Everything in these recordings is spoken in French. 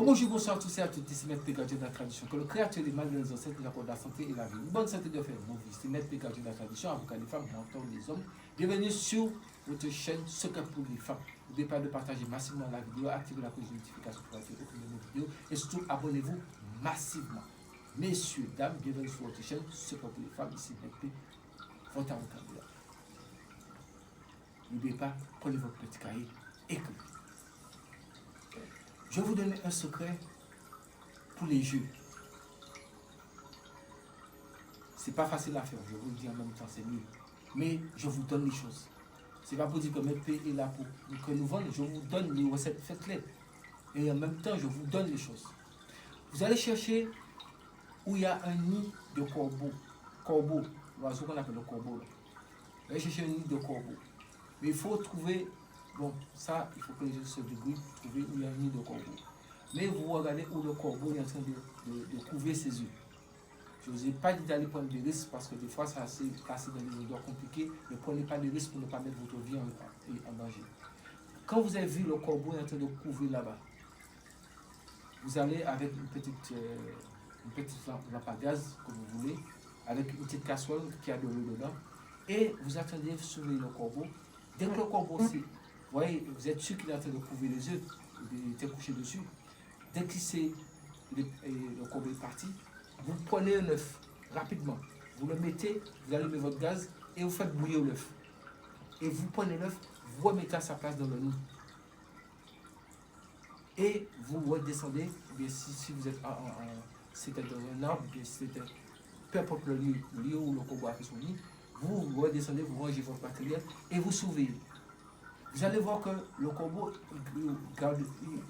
bonjour, bonsoir, tous et à toutes, ici Maître Pégadien de la tradition. Que le créateur des mal de nos ancêtres nous accorde la santé et la vie. Une bonne santé de faire nos vies. C'est Maître Pégadien de la tradition, avocat des femmes, mentor des hommes. Bienvenue sur votre chaîne Secret pour les femmes. N'oubliez pas de partager massivement la vidéo, activez la cloche de notification pour être aucune de nos vidéos et surtout abonnez-vous massivement. Messieurs, dames, bienvenue sur votre chaîne Secret pour les femmes. Ici Maître P, votre avocat. N'oubliez pas, prenez votre petit cahier, écrivez. Je vais vous donner un secret pour les jeux. C'est pas facile à faire, je vous le dis en même temps, c'est mieux. Mais je vous donne les choses. C'est pas pour dire que Maître P est là pour que nous vendons, je vous donne les recettes, faites-les. Et en même temps, je vous donne les choses. Vous allez chercher où il y a un nid de corbeau. Corbeau, l'oiseau qu'on appelle le corbeau. Là. Vous allez chercher un nid de corbeau. Mais il faut trouver, bon, ça, il faut que les gens se débrouillent pour trouver où il y a un nid de corbeau. Mais vous regardez où le corbeau est en train de couver ses œufs. Je ne vous ai pas dit d'aller prendre des risques parce que des fois, ça s'est passé dans des endroits compliqués. Ne prenez pas de risques pour ne pas mettre votre vie en danger. Quand vous avez vu le corbeau est en train de couver là-bas, vous allez avec une petite lampe à gaz, comme vous voulez, avec une petite casserole qui a de l'eau dedans, et vous attendez surveiller le corbeau. Dès que le corbeau, vous voyez, vous êtes sûr qu'il est en train de couver les œufs, il était couché dessus. Dès que le corbeau est parti, vous prenez un œuf rapidement, vous le mettez, vous allumez votre gaz et vous faites bouillir l'œuf. Et vous prenez l'œuf, vous remettez à sa place dans le nid. Et vous redescendez, bien si vous êtes c'était dans un arbre, bien si c'était peu importe le lieu où le corbeau a fait son nid, vous redescendez, vous rangez votre matériel et vous surveillez. Vous allez voir que le corbeau il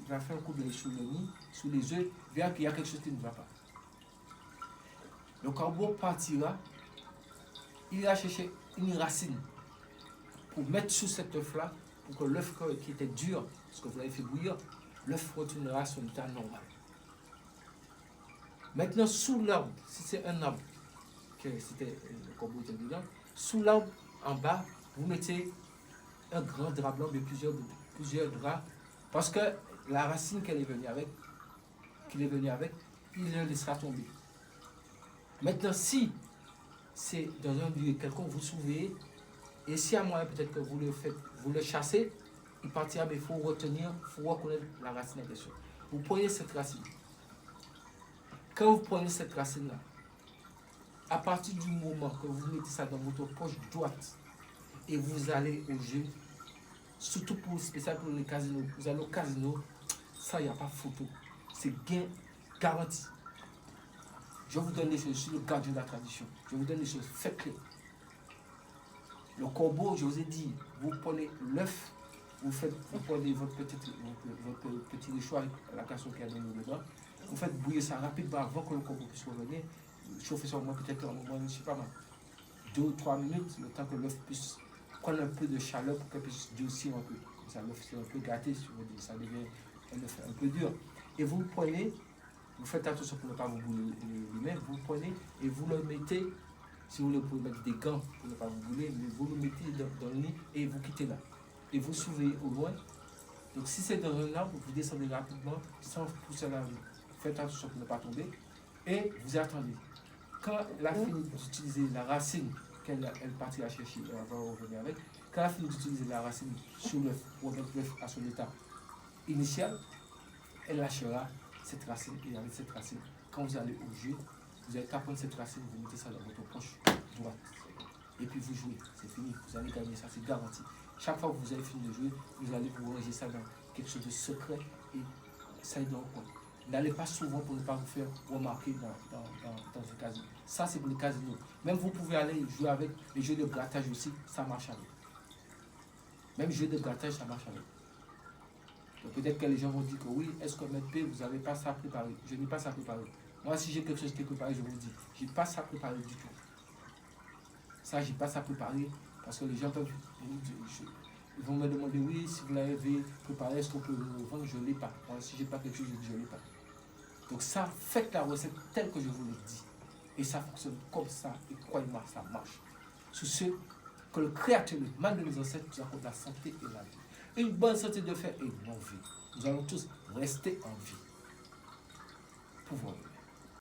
va faire un coup d'œil sur le nid, sur les œufs, verra qu'il y a quelque chose qui ne va pas. Le corbeau partira, il ira chercher une racine pour mettre sous cet œuf-là, pour que l'œuf qui était dur, parce que vous l'avez fait bouillir, l'œuf retournera à son état normal. Maintenant, sous l'arbre, si c'est un arbre, le corbeau était dedans, sous l'arbre, en bas, vous mettez un grand drap blanc de plusieurs draps, parce que la racine qu'il est venu avec, il le laissera tomber. Maintenant, si c'est dans un lieu quelconque, vous surveillez, et si à moyen peut-être que vous le chassez, il partira, mais il faut retenir, il faut reconnaître la racine en question. Vous prenez cette racine. Quand vous prenez cette racine-là, à partir du moment que vous mettez ça dans votre poche droite, et vous allez au jeu, surtout spécial pour les casinos, vous allez au casino, ça, il n'y a pas photo. C'est gain garanti. Je vous donne les choses, je suis le gardien de la tradition. Je vous donne les choses, faites-les. Le corbeau, je vous ai dit, vous prenez l'œuf, vous prenez votre petit réchaud avec la casserole qui a donné dedans, vous faites bouillir ça rapidement avant que le corbeau puisse revenir. Chauffez ça au moins peut-être en moins, je ne sais pas, 2 ou 3 minutes, le temps que l'œuf puisse prendre un peu de chaleur pour qu'elle puisse durcir un peu. Ça, l'œuf c'est un peu gâté, si vous dites, ça devient un œuf un peu dur. Et vous prenez, vous faites attention pour ne pas vous brûler les mains, vous prenez et vous le mettez, si vous voulez, vous pouvez mettre des gants pour ne pas vous brûler, mais vous le mettez dans le nid et vous quittez là. Et vous surveillez au loin. Donc si c'est dans un arbre, vous descendez rapidement sans pousser la vie. Faites attention pour ne pas tomber et vous attendez. Quand elle a fini d'utiliser la racine qu'elle partira chercher, elle va revenir avec, quand elle a fini d'utiliser la racine sur l'œuf pour mettre l'œuf à son état initial, elle lâchera cette racine et avec cette racine, quand vous allez au jeu, vous n'allez pas prendre cette racine, vous mettez ça dans votre poche droite et puis vous jouez, c'est fini, vous allez gagner ça, c'est garanti. Chaque fois que vous avez fini de jouer, vous allez vous ranger ça dans quelque chose de secret et ça est dans le coin. N'allez pas souvent pour ne pas vous faire remarquer dans un casino. Ça, c'est pour les casinos. Même vous pouvez aller jouer avec les jeux de grattage aussi, ça marche avec. Même jeux de grattage, ça marche avec. Donc peut-être que les gens vont dire que oui, est-ce que Maître P, vous n'avez pas ça préparé? Je n'ai pas ça préparé. Moi, si j'ai quelque chose qui est préparé, je vous dis, je n'ai pas ça préparé du tout. Ça, je n'ai pas ça préparé parce que les gens peuvent... Ils vont me demander, oui, si vous l'avez préparé, est-ce qu'on peut le vendre? Je ne l'ai pas. Moi, si je n'ai pas quelque chose, je dis, je ne l'ai pas. Donc ça, faites la recette telle que je vous l'ai dit. Et ça fonctionne comme ça. Et croyez-moi, ça marche. Sous ce que le Créateur, le mal de nos ancêtres, nous accorde la santé et la vie. Une bonne santé de fer et une longue vie. Nous allons tous rester en vie. pouvoir.